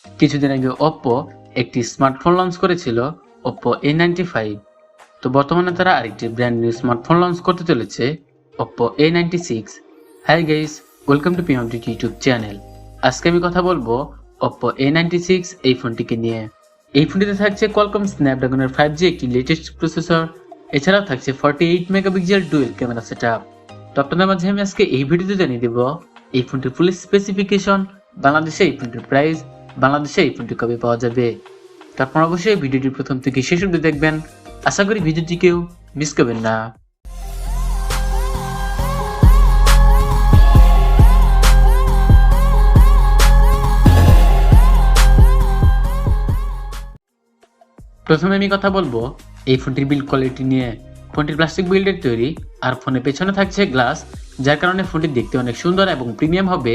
কিছুদিন আগে Oppo একটি স্মার্টফোন লঞ্চ করেছিল Oppo A95। তো বর্তমানে তারা আরেকটি ব্র্যান্ড নিউ স্মার্টফোন লঞ্চ করতে চলেছে Oppo A96। Hi guys, welcome to PMT YouTube channel. আজকে আমি কথা বলবো Oppo A96 এই ফোনটিকে নিয়ে। এই ফোনটিতে থাকছে Qualcomm Snapdragon 5G একটি লেটেস্ট প্রসেসর, এছাড়াও থাকছে 48 মেগাপিক্সেল ডুয়েল ক্যামেরা সেটআপ। তো আপনাদের মাঝে আমি আজকে এই ভিডিওতে জানিয়ে দেব এই ফোনটির ফুল স্পেসিফিকেশন, বাংলাদেশে এই ফোনটির প্রাইস, বাংলাদেশে এই ফোনটি কবে পাওয়া যাবে। তারপর অবশ্যই ভিডিওটি প্রথম থেকে শেষ অবধি দেখবেন, আশা করি ভিডিওটি কেউ মিস করবেন না। প্রথমে আমি কথা বলবো এই ফোনটির বিল্ড কোয়ালিটি নিয়ে। ফোনটির প্লাস্টিক বিল্ডের তৈরি, আর ফোনের পেছনে থাকছে গ্লাস, যার কারণে ফোনটি দেখতে অনেক সুন্দর এবং প্রিমিয়াম হবে।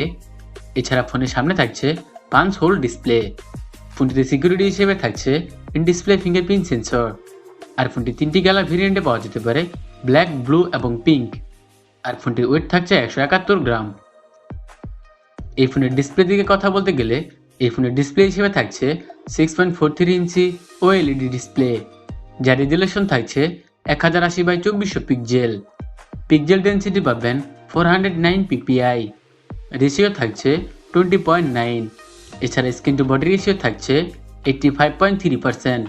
এছাড়া ফোনের সামনে থাকছে পাঞ্চ হোল ডিসপ্লে। ফোনটিতে সিকিউরিটি হিসেবে থাকছে ইন ডিসপ্লে ফিঙ্গারপ্রিন্ট সেন্সর। আর ফোনটি 3টি কালার ভেরিয়েন্টে পাওয়া যেতে পারে, ব্ল্যাক, ব্লু এবং পিঙ্ক। আর ফোনটির ওয়েট থাকছে 171 গ্রাম। এই ফোনের ডিসপ্লে দিকে কথা বলতে গেলে এই ফোনের ডিসপ্লে হিসেবে থাকছে 6.43 ইঞ্চি ওএলইডি ডিসপ্লে, যার রেজুলেশন থাকছে 1080x2400 পিক্সেল। পিক্সেল ডেন্সিটি পাবেন 409 পিপিআই। রেশিও থাকছে 20.9। এছাড়া স্ক্রিন টু বডি রেশিও থাকছে 85.3%।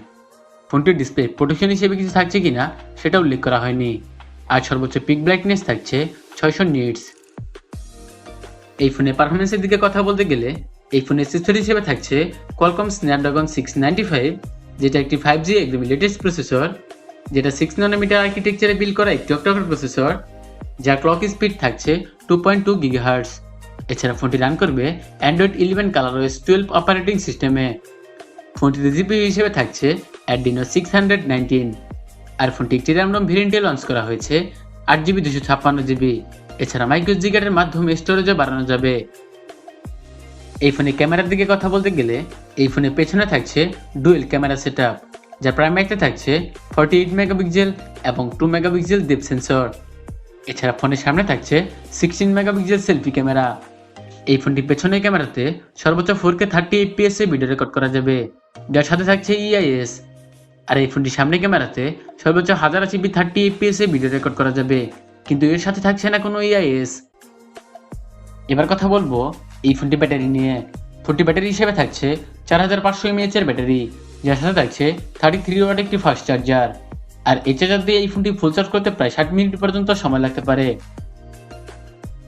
ফোনটির ডিসপ্লে প্রোটেকশন হিসেবে কিছু থাকছে কিনা সেটা উল্লেখ করা হয়নি। আর সর্বোচ্চ পিক ব্রাইটনেস থাকছে 600 নিটস। এই ফোনের পারফরমেন্সের দিকে কথা বলতে গেলে এই ফোনের প্রসেসর হিসেবে থাকছে Qualcomm Snapdragon 695, যেটা একটি 5G একদম লেটেস্ট প্রসেসর, যেটা 6 ন্যানোমিটার আর্কিটেকচারে বিল্ড করা একটি অক্টাকোর প্রসেসর, যার ক্লক স্পিড থাকছে 2.2 GHz। এছাড়া ফোনটি রান করবে Android 11 ColorOS 12 অপারেটিং সিস্টেমে। ফোনটিতে জিপিইউ হিসেবে থাকছে Adreno 619। আর ফোনটি একটি RAM ROM ভেরিয়েন্টে লঞ্চ করা হয়েছে 8GB 256GB। এছাড়া মাইক্রোএসডি কার্ডের মাধ্যমে স্টোরেজও বাড়ানো যাবে। এই ফোনের ক্যামেরার দিকে কথা বলতে গেলে এই ফোনের পেছনে থাকছে ডুয়েল ক্যামেরা সেটআপ, যার প্রাইমারিতে থাকছে 48 মেগাপিক্সেল এবং 2 মেগাপিক্সেল ডেপথ সেন্সর। এছাড়া ফোনের সামনে থাকছে 16 মেগাপিক্সেল সেলফি ক্যামেরা। এই ফোনটির পেছনের ক্যামেরাতে সর্বোচ্চ 4K 30 fps এ ভিডিও রেকর্ড করা যাবে, যার সাথে থাকছে EIS। আর এই ফোনটির সামনে ক্যামেরাতে সর্বোচ্চ 1080p 30 fps এ ভিডিও রেকর্ড করা যাবে, কিন্তু এর সাথে থাকছে না কোনো EIS। এবার কথা বলবো এই ফোনটি ব্যাটারি নিয়ে। ফোনটি ব্যাটারি হিসেবে থাকছে 4500 mAh এর ব্যাটারি, যার সাথে থাকছে 33 ওয়াট একটি ফাস্ট চার্জার। আর এই চার্জার দিয়ে এই ফোনটি ফুল চার্জ করতে প্রায় 60 মিনিট পর্যন্ত সময় লাগতে পারে।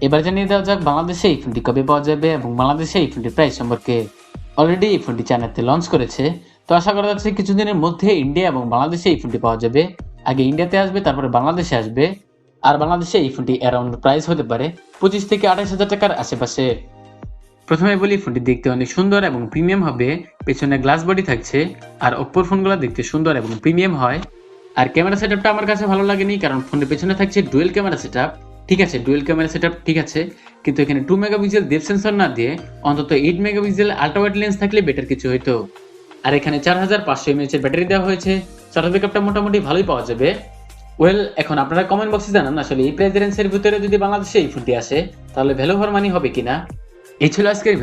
এবার জানিয়ে দেওয়া যাক বাংলাদেশে এই ফোনটি কবে পাওয়া যাবে এবং বাংলাদেশে এই ফোনটির প্রাইস সম্পর্কে। অলরেডি এই ফোনটি চায়নাতে লঞ্চ করেছে, তো আশা করা যাচ্ছে কিছুদিনের মধ্যে ইন্ডিয়া এবং বাংলাদেশে এই ফোনটি পাওয়া যাবে। আগে ইন্ডিয়াতে আসবে, তারপরে বাংলাদেশে আসবে। আর বাংলাদেশে এই ফোনটি অ্যারাউন্ড প্রাইস হতে পারে 25 থেকে 28 হাজার টাকার আশেপাশে। প্রথমে বলি ফোনটি দেখতে অনেক সুন্দর এবং প্রিমিয়াম হবে। পেছনে গ্লাস বডি থাকছে, আর Oppo ফোনগুলো দেখতে সুন্দর এবং প্রিমিয়াম হয়। আর ক্যামেরা সেটআপটা আমার কাছে ভালো লাগেনি, কারণ ফোনের পেছনে থাকছে ডুয়েল ক্যামেরা সেটআপ। ঠিক আছে, ডুয়েল ক্যামেরা সেটআপ ঠিক আছে, কিন্তু এখানে 2 মেগাপিক্সেল ডেপথ সেন্সর না দিয়ে অন্তত 8 মেগাপিক্সেল আল্ট্রা ওয়াইড লেন্স থাকলে বেটার কিছু হইতো। আর এখানে 4500 mAh এর ব্যাটারি দেওয়া হয়েছে, চার্জ ব্যাকআপটা মোটামুটি ভালোই পাওয়া যাবে। এখন আপনারা কমেন্ট বক্সে জানান আসলে এই প্রাইস রেঞ্জের ভিতরে যদি বাংলাদেশে এই ফোনটি আসে তাহলে ভ্যালু ফর মানি হবে কিনা। এই ছিল আজকের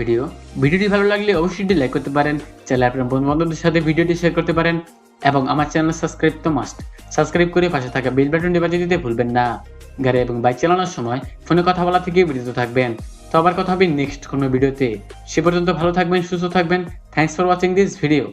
ভিডিওটি ভালো লাগলে অবশ্যই লাইক করতে পারেন, চাইলে আপনার বন্ধু বান্ধবদের সাথে ভিডিওটি শেয়ার করতে পারেন, এবং আমার চ্যানেল সাবস্ক্রাইব তো মাস্ট। সাবস্ক্রাইব করে পাশে থাকা বেল বাটনটি বাজিয়ে দিতে ভুলবেন না। গাড়ি এবং বাইক চালানোর সময় ফোনে কথা বলা থেকে বিরত থাকবেন। তো আবার কথা হবে নেক্সট কোনো ভিডিওতে। সে পর্যন্ত ভালো থাকবেন, সুস্থ থাকবেন। Thanks for watching this video.